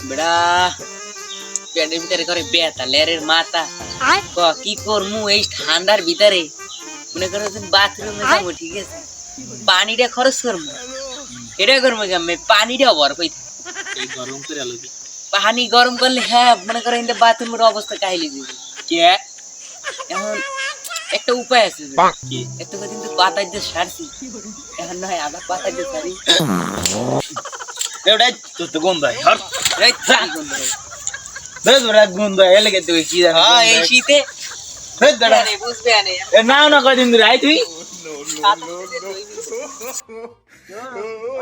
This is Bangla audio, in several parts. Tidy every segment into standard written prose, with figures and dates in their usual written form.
বেড়া পেটের ভিতরে করে ব্যথা লেরের মাথা কি করমু এই ঠান্ডার ভিতরে মনে করো বাথরুমে যাবো ঠিক আছে পানিটা খরচ করবো এটা করবো আমি পানিটা অবর কই গরম করে আলো পানি গরম করলে হ্যাঁ মনে করো কিন্তু বাথরুমের অবস্থা কাহিলি দিবি কে এখন একটা উপায় আছে এত কিন্তু পাতা দিয়ে সারছি এখন নয় আবার পাতা দিয়ে সারি এটাই তো গন্ধ হয় হর এই চা গন্ধ বেশ বড় গন্ধ হয় এলাকে তুই কি জানিস হ্যাঁ এই শীতে বেশ দাঁড়া বুঝবে আনে এ নাও না কয়দিন ধরে আই তুই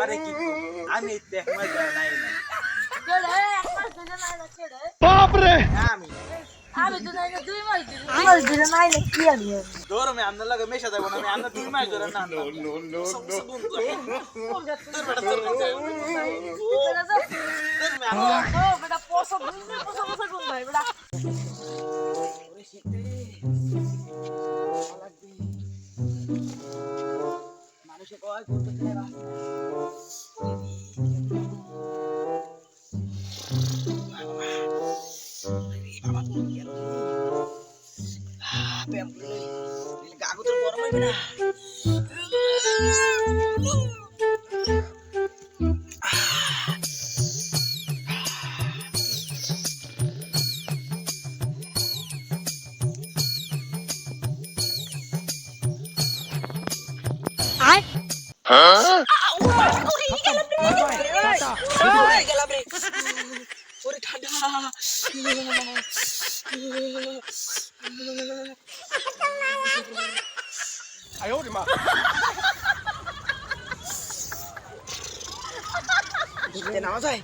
আরে কি আমি দেখ মজা নাই বাপ রে আমি তো নাই 2 মাস দিই আমার দিলে নাই না কি আমি দৌড় আমি আন্দার লাগে মেশা যাবো না আমি আন্দার 2 মাস ধরে না বেটা পছন্দ কোন ভাই বেটা মানুষে কয় করতে না নামা যায়